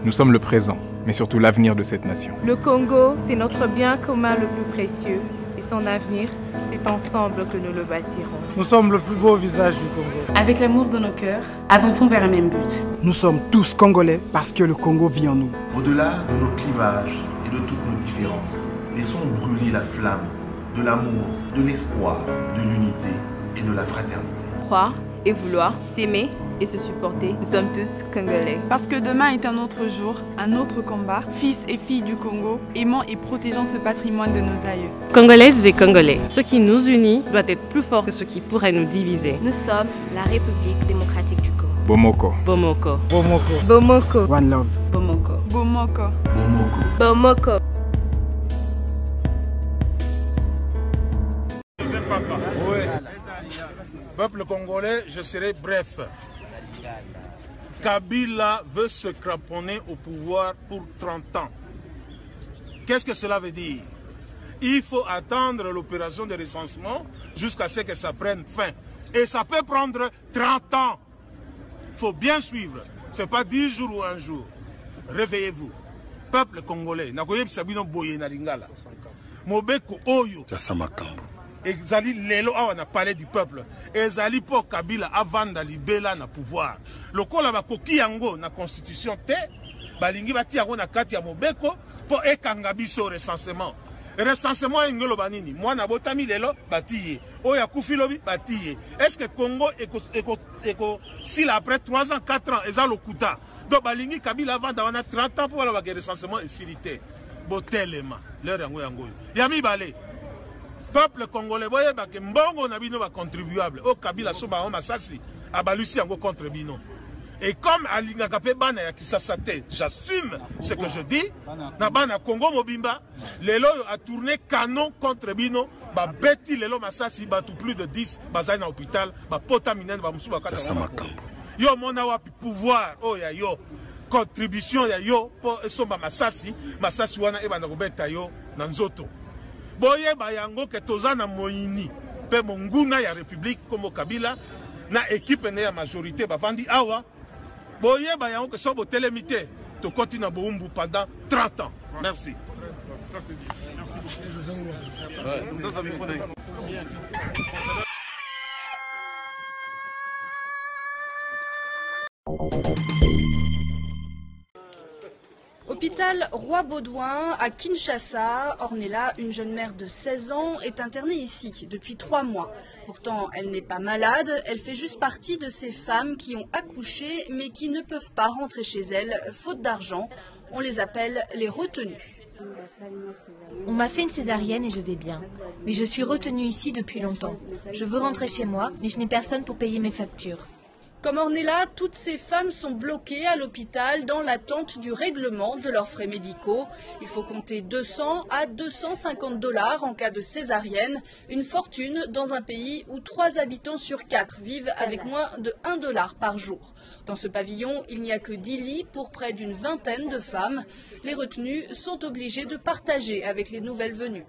Nous sommes le présent, mais surtout l'avenir de cette nation. Le Congo, c'est notre bien commun le plus précieux. Et son avenir, c'est ensemble que nous le bâtirons. Nous sommes le plus beau visage du Congo. Avec l'amour dans nos cœurs, avançons vers un même but. Nous sommes tous Congolais parce que le Congo vit en nous. Au-delà de nos clivages et de toutes nos différences, laissons brûler la flamme de l'amour, de l'espoir, de l'unité et de la fraternité. Croire et vouloir, s'aimer et se supporter. Nous sommes tous Congolais. Parce que demain est un autre jour, un autre combat. Fils et filles du Congo, aimant et protégeant ce patrimoine de nos aïeux. Congolaises et Congolais, ce qui nous unit doit être plus fort que ce qui pourrait nous diviser. Nous sommes la République démocratique du Congo. Bomoko. Bomoko. Bomoko. Bomoko. One love. Bomoko. Bomoko. Bomoko. Bomoko. Oui. Peuple congolais, je serai bref. Kabila veut se craponner au pouvoir pour 30 ans. Qu'est-ce que cela veut dire? Il faut attendre l'opération de recensement jusqu'à ce que ça prenne fin. Et ça peut prendre 30 ans. Il faut bien suivre. Ce n'est pas 10 jours ou un jour. Réveillez-vous. Peuple congolais, nakoyeb sabino boye na lingala. Mobeko oyo. Ezali lelo awa na palais du peuple. Ezali po Kabila avanda libela na pouvoir. Lokola bakoki yango na constitution te, balingi bati yango na kati ya mobeko po ekanga biso recensement. Recensement ngelo banini. Mwana botami lelo batiye. Oya kufi lobi batiye. Est-ce que Congo eko s'il après 3 ans, 4 ans eza lokuta. Donc balingi Kabila avanda wana 30 ans pour la recensement et silité. Botelema leur yango yango. Yami balé. Peuple congolais, voyez que mbongo na bino ba contribuable au Kabila so ba masasi abalusi yango contre bino. Et comme alingaka pe bana ya kisasate, j'assume ce que je dis. Na bana Congo mobimba, lelo a tourné canon contre bino, ba beti lelo masasi ba tout plus de 10 bazai na hôpital, ba pota minen ba musu ba kata. Yo mona wapi pouvoir oh ya yo contribution ya yo po esomba masasi, masasi wana e bana ko beta yo na nzoto. Boye bayango ke tozana moini pe monguna ya république comme Kabila na équipe ne ya majorité bavandi awa boye bayango ke sobo télémité to continue na boumbu pendant 30 ans. Merci. Hôpital Roi-Baudouin à Kinshasa, Ornella, une jeune mère de 16 ans, est internée ici depuis 3 mois. Pourtant, elle n'est pas malade, elle fait juste partie de ces femmes qui ont accouché mais qui ne peuvent pas rentrer chez elles, faute d'argent. On les appelle les retenues. On m'a fait une césarienne et je vais bien. Mais je suis retenue ici depuis longtemps. Je veux rentrer chez moi, mais je n'ai personne pour payer mes factures. Comme Ornella, toutes ces femmes sont bloquées à l'hôpital dans l'attente du règlement de leurs frais médicaux. Il faut compter 200 à 250 $ en cas de césarienne, une fortune dans un pays où 3 habitants sur 4 vivent avec moins de 1 $ par jour. Dans ce pavillon, il n'y a que 10 lits pour près d'une vingtaine de femmes. Les retenues sont obligées de partager avec les nouvelles venues.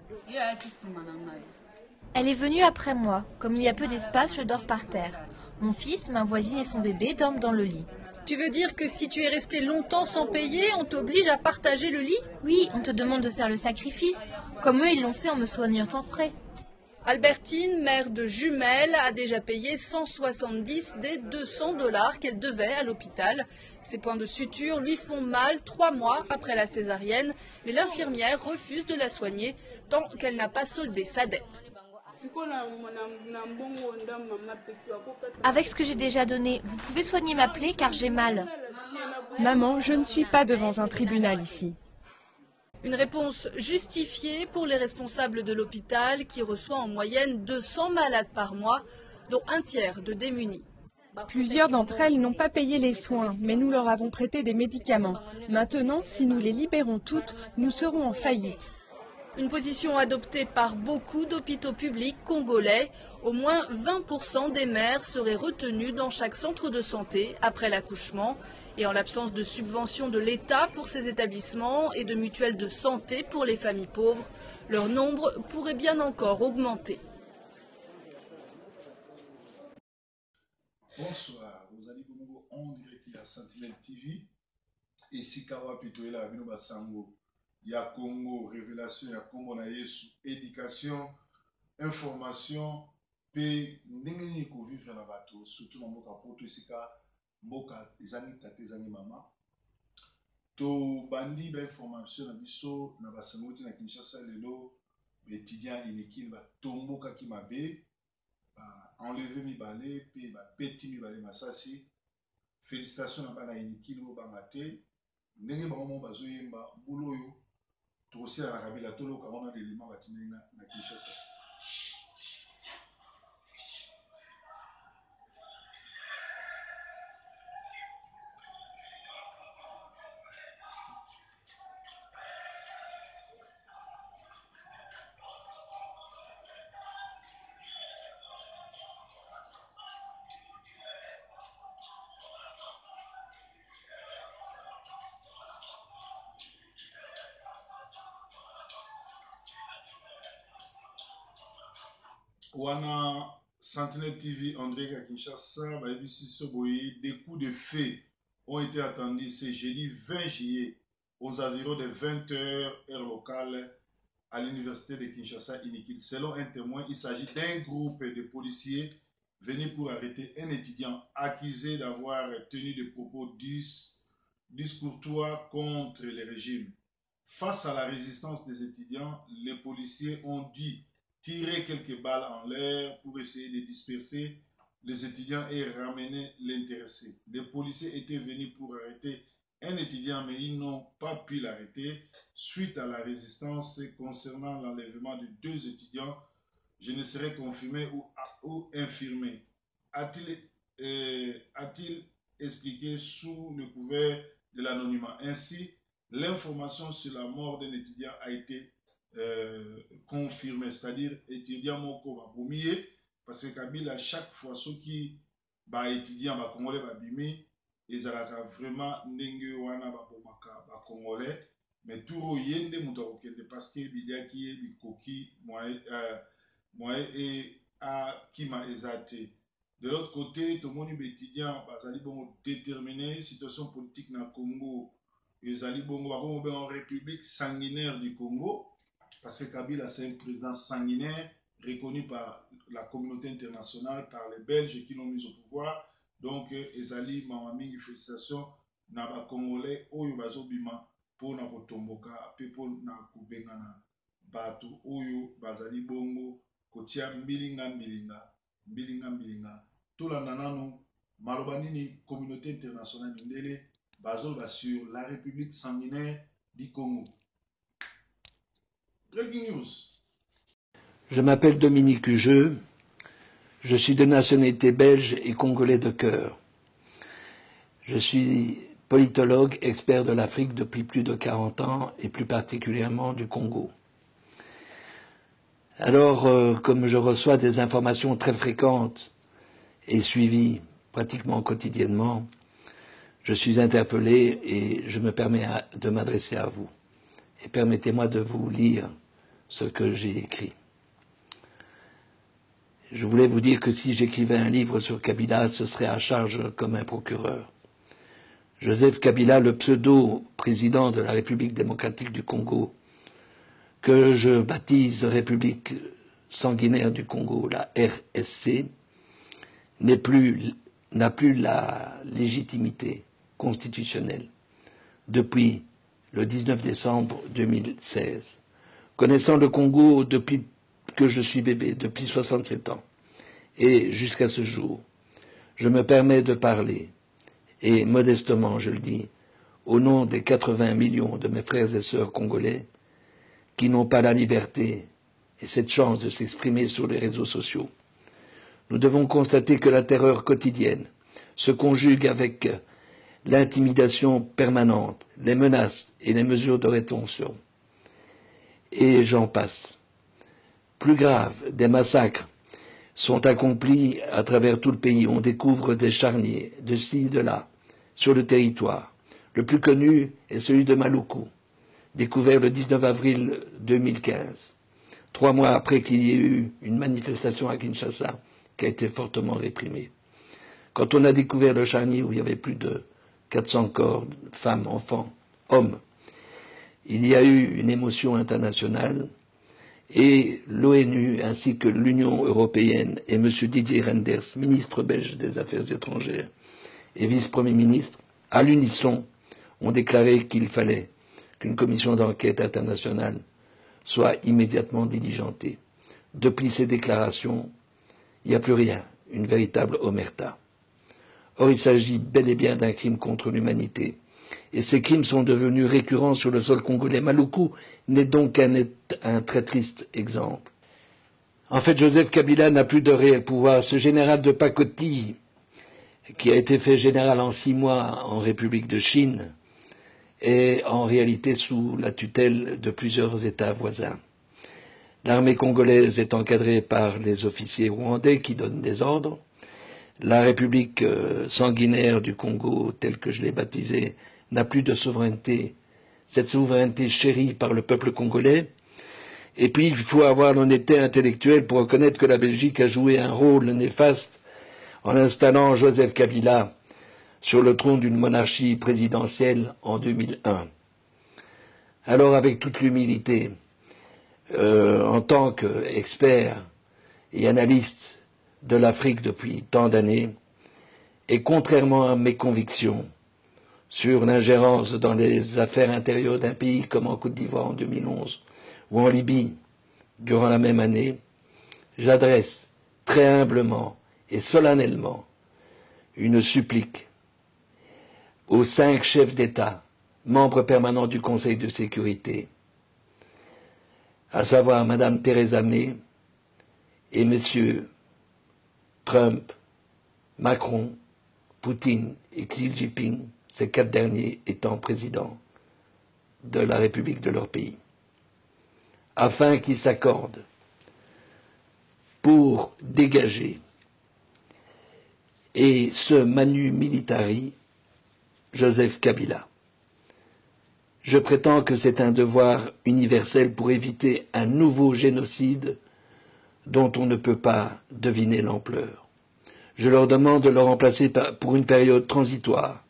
Elle est venue après moi. Comme il y a peu d'espace, je dors par terre. Mon fils, ma voisine et son bébé dorment dans le lit. Tu veux dire que si tu es resté longtemps sans payer, on t'oblige à partager le lit? Oui, on te demande de faire le sacrifice, comme eux ils l'ont fait en me soignant sans frais. Albertine, mère de jumelles, a déjà payé 170 des 200 $ qu'elle devait à l'hôpital. Ses points de suture lui font mal 3 mois après la césarienne, mais l'infirmière refuse de la soigner tant qu'elle n'a pas soldé sa dette. Avec ce que j'ai déjà donné, vous pouvez soigner ma plaie car j'ai mal. Maman, je ne suis pas devant un tribunal ici. Une réponse justifiée pour les responsables de l'hôpital qui reçoit en moyenne 200 malades par mois, dont un tiers de démunis. Plusieurs d'entre elles n'ont pas payé les soins, mais nous leur avons prêté des médicaments. Maintenant, si nous les libérons toutes, nous serons en faillite. Une position adoptée par beaucoup d'hôpitaux publics congolais. Au moins 20% des mères seraient retenues dans chaque centre de santé après l'accouchement. Et en l'absence de subventions de l'État pour ces établissements et de mutuelles de santé pour les familles pauvres, leur nombre pourrait bien encore augmenter. Bonsoir, vous allez en direct à Sentinelle TV. esika wapi toyela bino basango ya Congo, révélation ya Congo na Yesu, éducation, information, pe ndenge nini ko vivre na bato, surtout na mboka poto esika mboka ezangi tate ezangi mama. To bandi ba information na biso na basango ti na Kinshasa lelo, ba étudiant inekili ba tomboka ki mabe, ba enlever mibale pe ba peti mibale masasi. Félicitations na bana inekili bo bangate. Ndenge bango bazoyemba mbulu oyo tosi na kabila toloka wana l'élément batinenga na Kinshasa. Wana Sentinelle TV, André à Kinshasa, des coups de feu ont été attendus ce jeudi 20 juillet aux environs de 20h heure locale à l'université de Kinshasa Inikil. Selon un témoin, il s'agit d'un groupe de policiers venus pour arrêter un étudiant accusé d'avoir tenu des propos discourtois contre le régime. Face à la résistance des étudiants, les policiers ont dû tirer quelques balles en l'air pour essayer de disperser les étudiants et ramener l'intéressé. Les policiers étaient venus pour arrêter un étudiant, mais ils n'ont pas pu l'arrêter suite à la résistance concernant l'enlèvement de 2 étudiants. Je ne serai confirmé ou infirmé. A-t-il expliqué sous le couvert de l'anonymat. Ainsi, l'information sur la mort d'un étudiant a été confirmé, c'est-à-dire étudiant moko ba bomiye parce que Kabila chaque fois ceux qui ba étudiant ba congolais ba bimi ezalaka vraiment ndenge wana ba bomaka ba congolais mais tout yende muto okende parce que biliaki bikoki moye et a kima ezate. De l'autre côté, tout le monde étudiant bazali bon déterminé situation politique na Congo, ezali bongo en République sanguinaire du Congo. Parce que Kabila, c'est un président sanguinaire, reconnu par la communauté internationale, par les Belges qui l'ont mis au pouvoir. Donc, Ezali, Mamami, félicitations, Naba Congolais, Oyo Bazo Bima, pour na Kotomboka, pour na Kubengana, Batu, Oyo, Bazali Bongo, Kotia, Milinga, tout la nanano, Malobanini, communauté internationale, Ndele, Bazo sur la République sanguinaire du Congo. Breaking news. Je m'appelle Dominique Hugeux, je suis de nationalité belge et congolais de cœur. Je suis politologue, expert de l'Afrique depuis plus de 40 ans et plus particulièrement du Congo. Alors, comme je reçois des informations très fréquentes et suivies pratiquement quotidiennement, je suis interpellé et je me permets de m'adresser à vous. Et permettez-moi de vous lire ce que j'ai écrit. Je voulais vous dire que si j'écrivais un livre sur Kabila, ce serait à charge comme un procureur. Joseph Kabila, le pseudo-président de la République démocratique du Congo, que je baptise République sanguinaire du Congo, la RSC, n'a plus la légitimité constitutionnelle depuis le 19 décembre 2016. Connaissant le Congo depuis que je suis bébé, depuis 67 ans, et jusqu'à ce jour, je me permets de parler, et modestement je le dis, au nom des 80 millions de mes frères et sœurs congolais qui n'ont pas la liberté et cette chance de s'exprimer sur les réseaux sociaux. Nous devons constater que la terreur quotidienne se conjugue avec l'intimidation permanente, les menaces et les mesures de rétention. Et j'en passe. Plus grave, des massacres sont accomplis à travers tout le pays. On découvre des charniers, de ci, de là, sur le territoire. Le plus connu est celui de Maluku, découvert le 19 avril 2015, 3 mois après qu'il y ait eu une manifestation à Kinshasa qui a été fortement réprimée. Quand on a découvert le charnier où il y avait plus de 400 corps, femmes, enfants, hommes. Il y a eu une émotion internationale et l'ONU ainsi que l'Union européenne et M. Didier Reynders, ministre belge des Affaires étrangères et vice-premier ministre, à l'unisson, ont déclaré qu'il fallait qu'une commission d'enquête internationale soit immédiatement diligentée. Depuis ces déclarations, il n'y a plus rien, une véritable omerta. Or, il s'agit bel et bien d'un crime contre l'humanité. Et ces crimes sont devenus récurrents sur le sol congolais. Maluku n'est donc un très triste exemple. En fait, Joseph Kabila n'a plus de réel pouvoir. Ce général de pacotille, qui a été fait général en 6 mois en République de Chine, est en réalité sous la tutelle de plusieurs États voisins. L'armée congolaise est encadrée par les officiers rwandais qui donnent des ordres. La République sanguinaire du Congo, telle que je l'ai baptisée, n'a plus de souveraineté. Cette souveraineté chérie par le peuple congolais. Et puis, il faut avoir l'honnêteté intellectuelle pour reconnaître que la Belgique a joué un rôle néfaste en installant Joseph Kabila sur le trône d'une monarchie présidentielle en 2001. Alors, avec toute l'humilité, en tant qu'expert et analyste de l'Afrique depuis tant d'années, et contrairement à mes convictions sur l'ingérence dans les affaires intérieures d'un pays comme en Côte d'Ivoire en 2011 ou en Libye durant la même année, j'adresse très humblement et solennellement une supplique aux 5 chefs d'État, membres permanents du Conseil de sécurité, à savoir Mme Theresa May et Messieurs Trump, Macron, Poutine et Xi Jinping, ces 4 derniers étant présidents de la République de leur pays, afin qu'ils s'accordent pour dégager et ce manu militari Joseph Kabila. Je prétends que c'est un devoir universel pour éviter un nouveau génocide dont on ne peut pas deviner l'ampleur. Je leur demande de le remplacer pour une période transitoire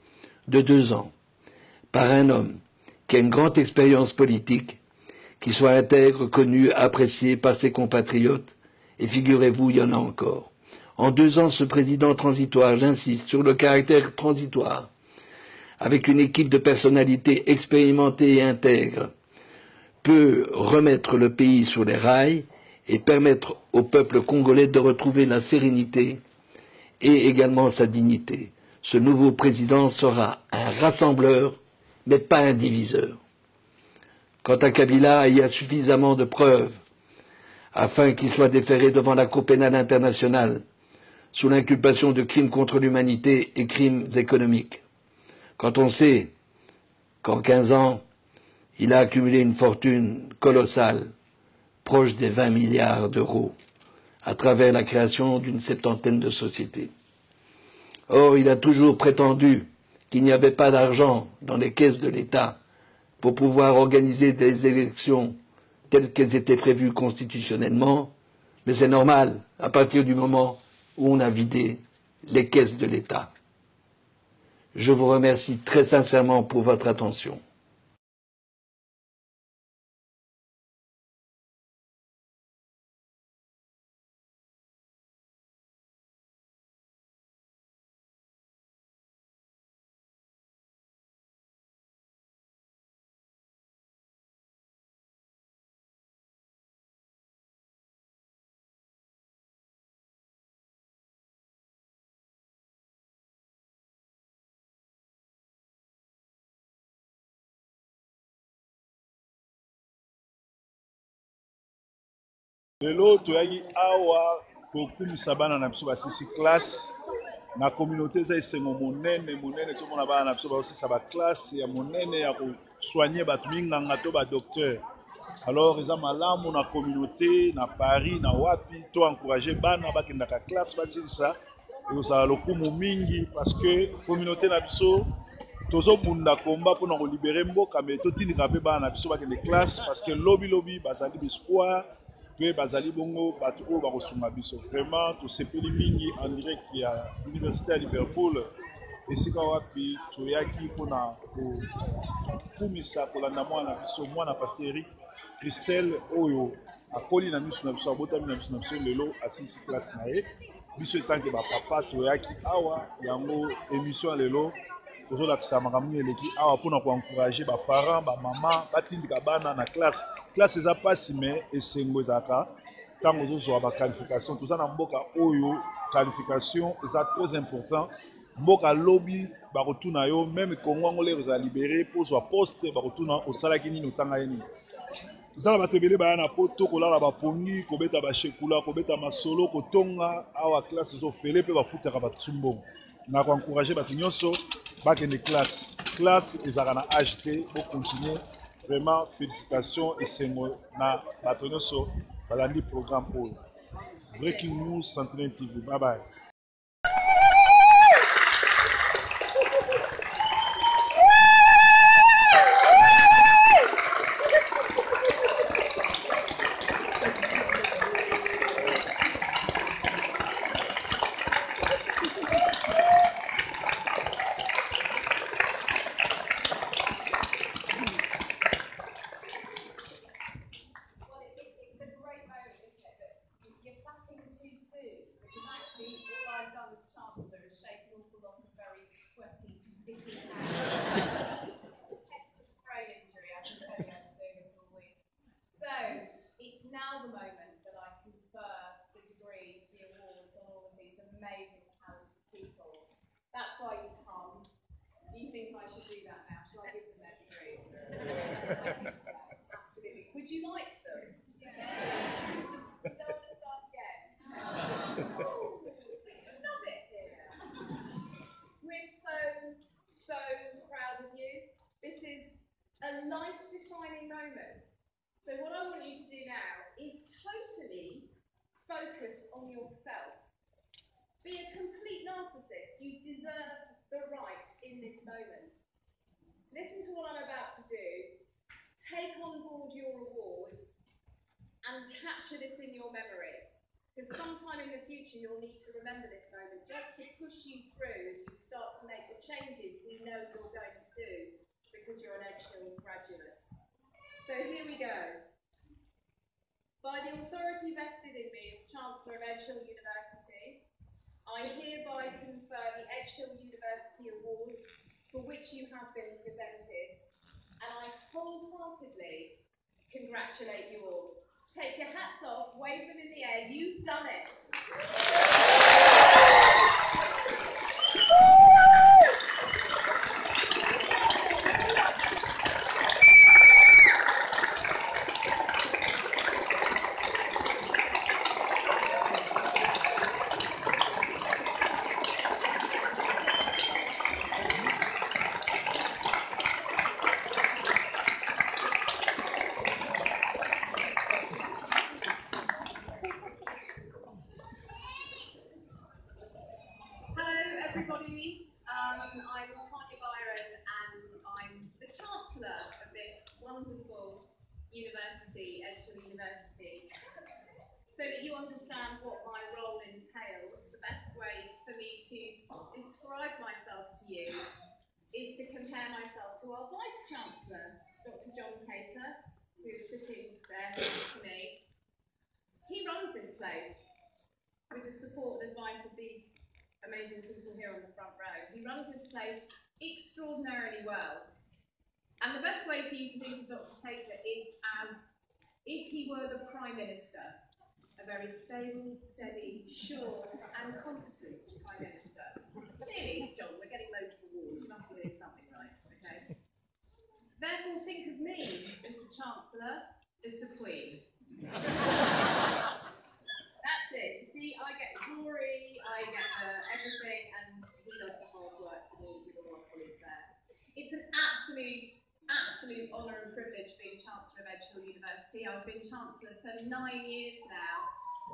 de 2 ans par un homme qui a une grande expérience politique, qui soit intègre, connu, apprécié par ses compatriotes, et figurez-vous, il y en a encore. En 2 ans, ce président transitoire, j'insiste sur le caractère transitoire, avec une équipe de personnalités expérimentées et intègres, peut remettre le pays sur les rails et permettre au peuple congolais de retrouver la sérénité et également sa dignité. Ce nouveau président sera un rassembleur, mais pas un diviseur. Quant à Kabila, il y a suffisamment de preuves afin qu'il soit déféré devant la Cour pénale internationale sous l'inculpation de crimes contre l'humanité et crimes économiques. Quand on sait qu'en 15 ans, il a accumulé une fortune colossale, proche des 20 milliards d'euros, à travers la création d'une 70aine de sociétés. Or, il a toujours prétendu qu'il n'y avait pas d'argent dans les caisses de l'État pour pouvoir organiser des élections telles qu'elles étaient prévues constitutionnellement, mais c'est normal à partir du moment où on a vidé les caisses de l'État. Je vous remercie très sincèrement pour votre attention. Lelo toyaki awa kokumisa bana na biso basisi classe na communauté eza esengo monene tomona bana na biso basisa ba classe ya monene ya kosoigner bato minganga to ba docteur. Alors eza malamu na communauté na Paris na wapi to encourager bana bakendaka classe basilisa ekozala lokumu mingi parce que communauté na biso tozobunda komba mpona kolibere mboka me totindika mpe bana na biso bakende classe parce que lobi bazali espoir pe bazali bongo bato oyo bakosunga biso vraiment tosepeli mingi en direct ya université ya Liverpool esika wapi toyaki mpona kokumisa kolanda mwana biso mwana Pasteur Eric Christelle oyo akoli na miso na biso abotami na biso lelo asisi classe na ye biso etanke bapapa toyaki awa yango émission lelo tozolakisa makambo eleki awa mpona koencourage baparent bamama batindika bana na classe eza mpasi me esengo ezalaka ntango ozozwa baqualification toza na mboka oyo qualification eza très important mboka lobi bakotuna yo meme kongo yango lero eza libere pozwa poste bakotuna osalaki nini otanga ye nini zala bato ebele baya na poto kolala bapongi kobeta bashekula kobeta masolo kotonga awa classe ezofele mpe bafutaka batumbongo na koencourage bato nyonso bakende classe ezalaka na age te bocontinue vraiment félicitation esengo na bato nyonso balandi programme oyo Breaking News Sentinel TV. Bye bye. Would you like them? Yeah. Don't want to start again. Oh, love it here. We're so proud of you. This is a life-defining moment. So what I want you to do now is totally focus on yourself. Be a complete narcissist. You deserve the right in this moment. Listen to what I'm about to do. Take on board your award and capture this in your memory. Because sometime in the future you'll need to remember this moment just to push you through as you start to make the changes we know you're going to do because you're an Edgehill graduate. So here we go. By the authority vested in me as Chancellor of Edgehill University, I hereby confer the Edgehill University Awards for which you have been presented. And I wholeheartedly congratulate you all. Take your hats off, wave them in the air, you've done it. University, Edgehill University. So that you understand what my role entails, the best way for me to describe myself to you is to compare myself to our Vice-Chancellor, Dr. John Cater, who is sitting there next to me. He runs this place with the support and advice of these amazing people here on the front row. He runs this place extraordinarily well. And the best way for you to think of Dr. Cater is as if he were the Prime Minister, a very stable, steady, sure and competent Prime Minister. Clearly, John, we're getting loads of awards, you must be doing something right, okay? Therefore, think of me, Mr. Chancellor, as the Queen. That's it. See, I get glory, I get everything, and he does the hard work for all with all our colleagues there. It's an absolute honour and privilege being Chancellor of Edgehill University. I've been Chancellor for 9 years now,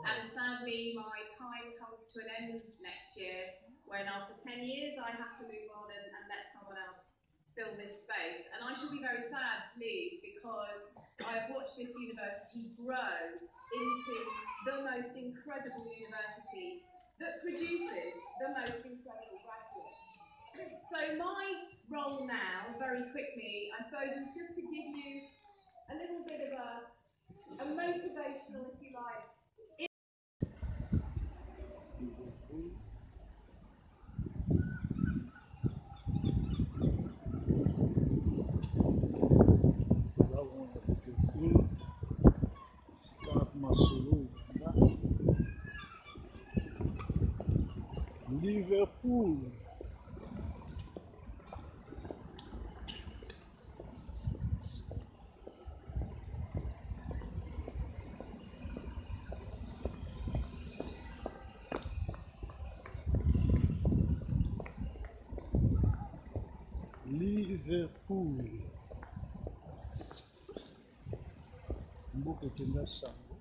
and sadly my time comes to an end next year, when after 10 years I have to move on and let someone else fill this space. And I shall be very sad to leave because I have watched this university grow into the most incredible university that produces the most incredible graduates. So my role now, very quickly, I suppose, is just to give you a little bit of a motivational, if you like. Liverpool. Liverpool. Mboka kenda sango.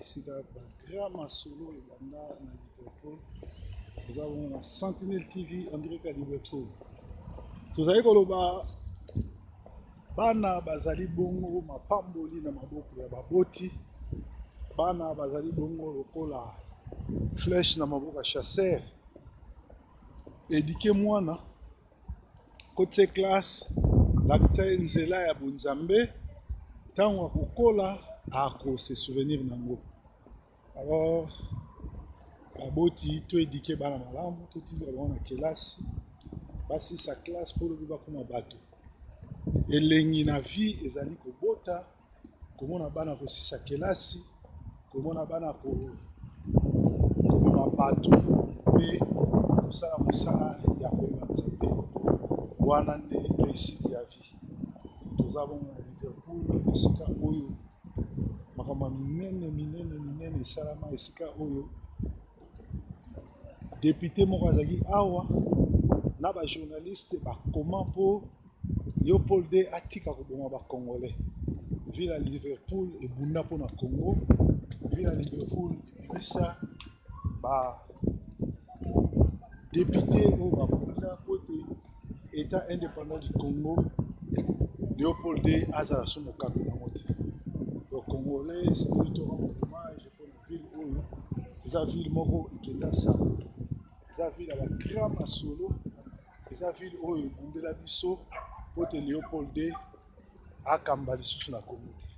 Esika ba grand solo ebanda na Liverpool. Nous avons la Sentinel TV en direct à Liverpool. Tozali koloba bana bazali bongo mapamboli na maboko ya baboti. Bana bazali bongo lokola flèche na maboko ya chasseur. Éduquer mwana côté classe lakita nzela ya bonzambe tango akokola ako se souvenir nango. Alors baboti to éduquer bana malamu to tindra bana kelasi basi sa classe pour le bakoma bato elengi na vie ezali kobota komona bana ko sisa kelasi komona bana ko bato pe kosala mosala ya koyeba nzambe wana nde réussite ya vie. Toza bongo na Liverpool esika oyo makambo minene esalama esika oyo député moko azalaki awa na bajournaliste bakoma mpo Léopold atika koboma bacongolais. Ville ya Liverpool ebunda mpo na Congo. Ville ya Liverpool ebimisa député oyo bakunda mpo te état indépendant du Congo Léopold azala so mokambi nango te. Le Congolais c'est plutôt rendre hommage pour la ville oyo eza ville moko ekenda sango. Eza ville ya bagrand masolo. Eza ville oyo ebundela biso mpo te Léopold akamba lisusu na Congo te.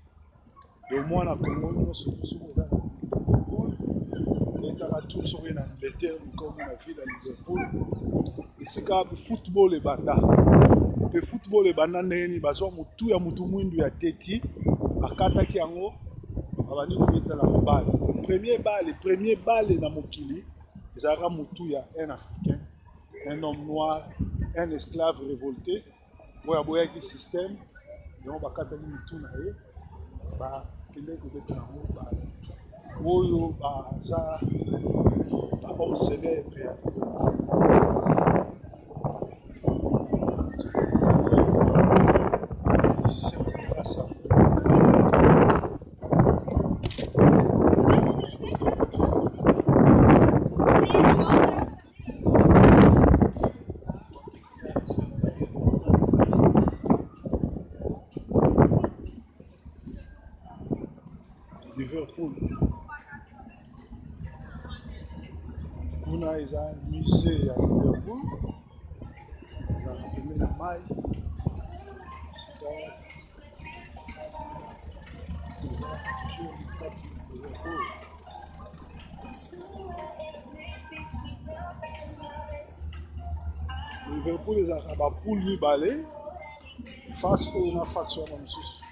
Mwana Congo nyonso soki oza na Liverpool etaka tu soki na Angleterre okomi na ville ya Liverpool esika football ebanda. Le football ebanda ndenge nini bazwa motu ya motu mwindu ya teti bakataki yango babandi kobetela mobali. Premier balle na mokili ezalaka motu ya un africain, un homme noir, un esclave révolté oyo aboyaki système yango bakataki motu na ye bakendeki kobetela mobali oyo baza bahomme célèbre ya Liverpool. Kuna eza musée ya Liverpool. Na pembeni ya mai. Liverpool ezalaka bapoule mibale face oyo na face wana mosusu.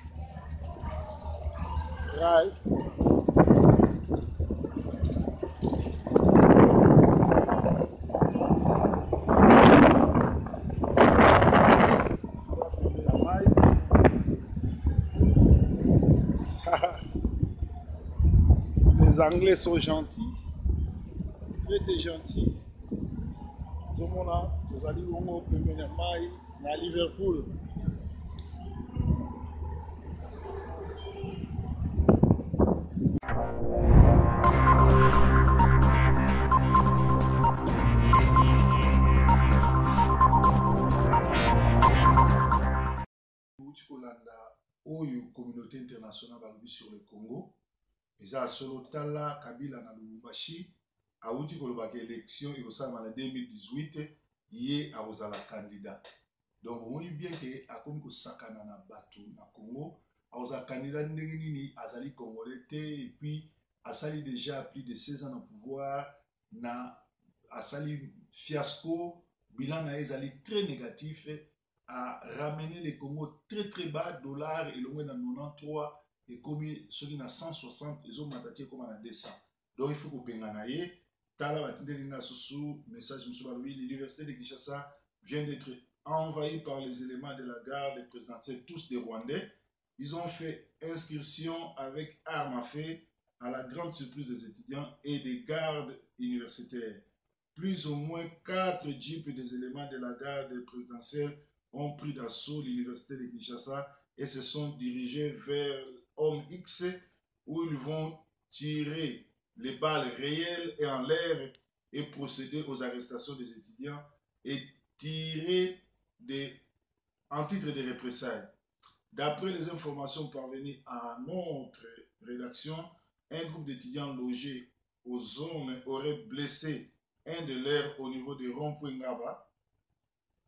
Right. Les Anglais sont gentils, très gentils. Zomona, tozali bongo pembeni ya mai na Liverpool. Oyo communauté internationale balobi sur le Congo eza solo tala Kabila na Lubumbashi auti kolobaka élection ekosalama na 2018 ye akozala candidat. Donc on dit bien que akomi kosakana na bato na Congo, akozala candidat ndenge nini azali congolais te, et puis asali déjà plus de 16 ans au pouvoir, na asali fiasco, bilan na ezali très négatif, a ramené le Congo très bas, dollar et l'on est dans 93 et comme ceux qui na 160 ils ont mataté comme à 200. Donc il faut que Benganaye tala batindelinga sous message monsieur Baloui, l'université de Kinshasa vient d'être envahie par les éléments de la garde présidentielle, tous des Rwandais. Ils ont fait inscription avec armes à feu à la grande surprise des étudiants et des gardes universitaires. Plus ou moins 4 jeeps des éléments de la garde présidentielle ont pris d'assaut l'université de Kinshasa et se sont dirigés vers Homme X où ils vont tirer les balles réelles et en l'air et procéder aux arrestations des étudiants et tirer en titre de représailles. D'après les informations parvenues à notre rédaction, un groupe d'étudiants logés aux zones aurait blessé un de leurs au niveau de rond-point Ngaba.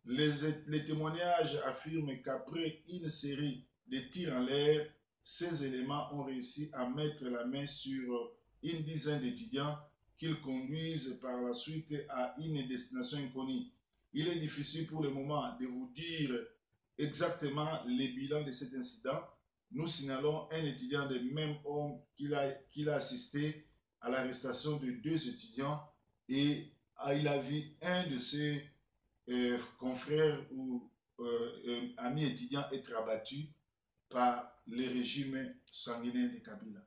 Les témoignages affirment qu'après une série de tirs en l'air, ces éléments ont réussi à mettre la main sur une dizaine d'étudiants qu'ils conduisent par la suite à une destination inconnue. Il est difficile pour le moment de vous dire exactement les bilans de cet incident. Nous signalons un étudiant de même homme qu'il a assisté à l'arrestation de 2 étudiants et il a vu un de ses confrères ou amis étudiants être abattu par les régimes sanguinaires de Kabila.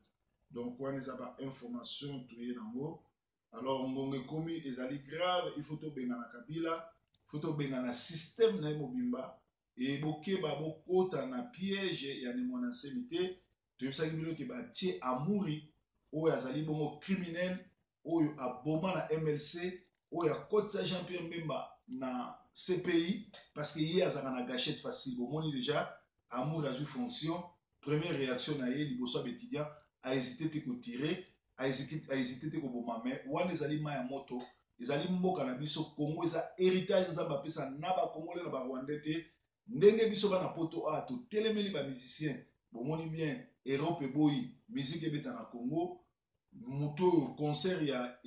Donc, on a des informations touillées dans l'eau. Alors, on a commis des alliés graves, il faut tout bien dans Kabila, il faut tout bien dans le système de Mobimba. Et boké babo kota na piège ya ne monansemité to ça ki ki ba tie amuri o ya zali bongo criminel o yo aboma na MLC o ya kota Jean Pierre Mbemba na CPI parce que hier azaka na gâchette facile au moni déjà amour a eu fonction première réaction na ye liboso étudiant a hésité te ko tirer a hésité te ko boma mais wana ezali ma ya moto ezali mboka na biso Congo eza héritage nzamba pesa na ba congolais na ba rwandais te. Ndenge biso bana poto a to telemeli ba musicien bomoni bien Europe boyi musique ebeta na Congo moto concert ya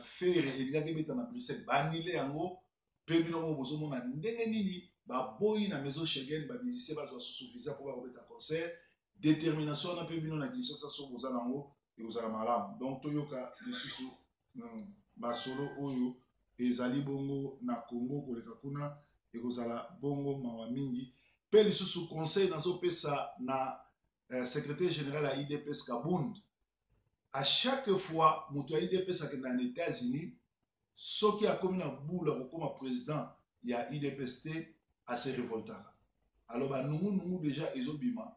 faire elinga ebeta na Bruxelles banile yango pe bino mo bozo mona ndenge nini ba boyi na maison Schengen ba musicien ba zo suffisant pour ba beta concert détermination na pe bino na Kinshasa so boza nango e boza malamu donc toyoka lisusu masolo oyo ezali bongo na Congo koleka kuna ekozala bongo mawa mingi pe lisusu conseil nazopesa na secrétaire général à IDPS Kabund à chaque fois moto ya IDPS akenda na États-Unis soki akomi na bula kokoma président ya IDPS te ase révoltaka alors ba nungu déjà ezobima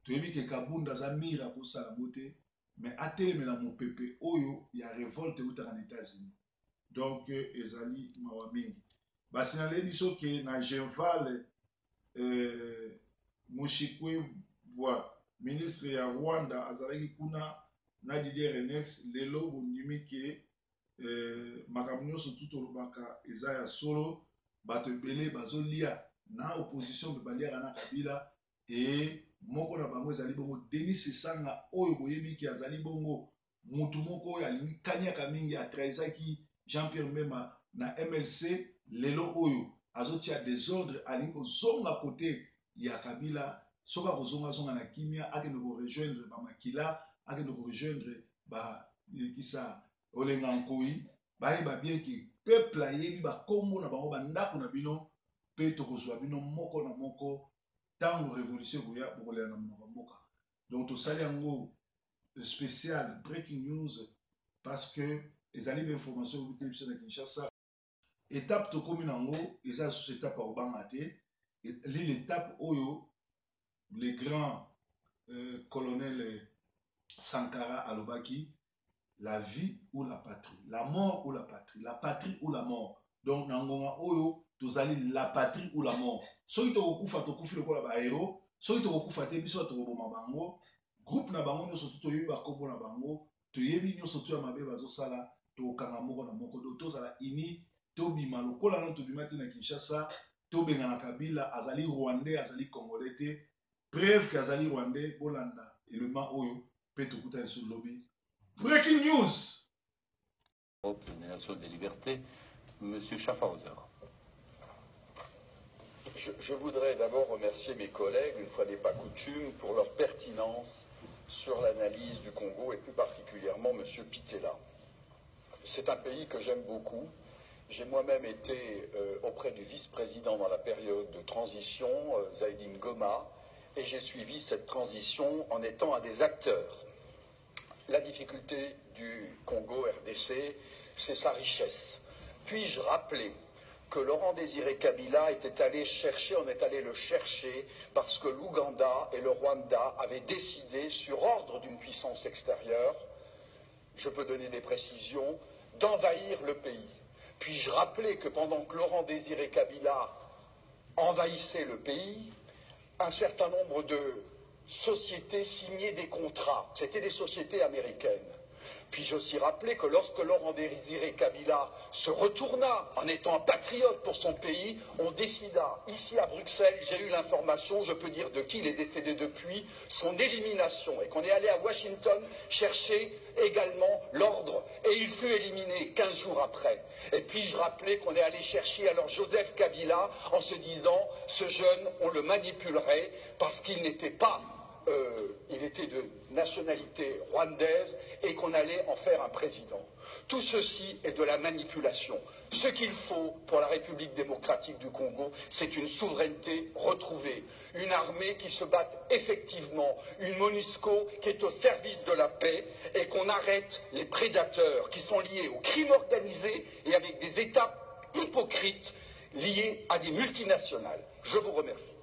toyebi ke Kabund aza mira kosala mote mais atelemela mopepe oyo ya révolte utaka na États-Unis donc ezali mawa mingi basignale biso ke na Genval Moshikwe Bwa ministre ya Rwanda azalaki kuna na Didier Renex lelo bondimi ke makambo nyonso tuto lobaka eza ya solo bato ebele bazolia na opposition mpe baliaka na Kabila e moko na bango ezali bongo Denis Esanga oyo boyebi ke azali bongo mutu moko oyo alingi kaniaka mingi atrahisaki Jean-Pierre Mbemba na MLC lelo oyo azotia désordre alingi kozonga côté ya Kabila soka kozonga na kimia akende ko rejoindre ba makila akende ko rejoindre ba kisa olenga nkoi ba bien ki peuple ayebi ba kombo na bango bandako na bino pe tokozwa bino moko na moko tango révolution goya bokolela na mboka donc to sali yango spécial breaking news parce que ezali ba information au télévision na Kinshasa étape to komi nango eza sous étape à obanga te l'étape oyo le grand colonel Sankara alobaki la vie ou la patrie, la mort ou la patrie ou la mort. Donc nangonga oyo tozali la patrie ou la mort. Soki tokokufa tokufi lokola ba héros, soki tokokufa te biso tokoboma bango, groupe na bango nyonso toyebi bakombo na bango, toyebi nyonso to ya mabe bazosala tokanga moko na moko do tozala ini tobima lokola no tobima te na Kinshasa tobenga na Kabila azali Rwandais azali Congolais te preuve que azali Rwandais bolanda élément oyo pe tokuta sur lobby. Breaking news. Des Nations des Libertés, M. Schaffhauser. Je voudrais d'abord remercier mes collègues, une fois n'est pas coutume, pour leur pertinence sur l'analyse du Congo et plus particulièrement M. Pitela. C'est un pays que j'aime beaucoup. J'ai moi-même été auprès du vice-président dans la période de transition, Zaïdine Goma, et j'ai suivi cette transition en étant un des acteurs. La difficulté du Congo RDC, c'est sa richesse. Puis-je rappeler que Laurent Désiré Kabila on est allé le chercher parce que l'Ouganda et le Rwanda avaient décidé, sur ordre d'une puissance extérieure, je peux donner des précisions, d'envahir le pays. Puis-je rappeler que pendant que Laurent Désiré Kabila envahissait le pays, un certain nombre de sociétés signaient des contrats, c'était des sociétés américaines. Puis-je aussi rappeler que lorsque Laurent Désiré Kabila se retourna en étant un patriote pour son pays, on décida, ici à Bruxelles, j'ai eu l'information, je peux dire de qui il est décédé depuis, son élimination, et qu'on est allé à Washington chercher également l'ordre, et il fut éliminé 15 jours après. Et puis-je rappeler qu'on est allé chercher alors Joseph Kabila en se disant, ce jeune, on le manipulerait parce qu'il n'était pas... il était de nationalité rwandaise et qu'on allait en faire un président. Tout ceci est de la manipulation. Ce qu'il faut pour la République démocratique du Congo, c'est une souveraineté retrouvée, une armée qui se batte effectivement, une MONUSCO qui est au service de la paix et qu'on arrête les prédateurs qui sont liés au crime organisé et avec des États hypocrites liés à des multinationales. Je vous remercie.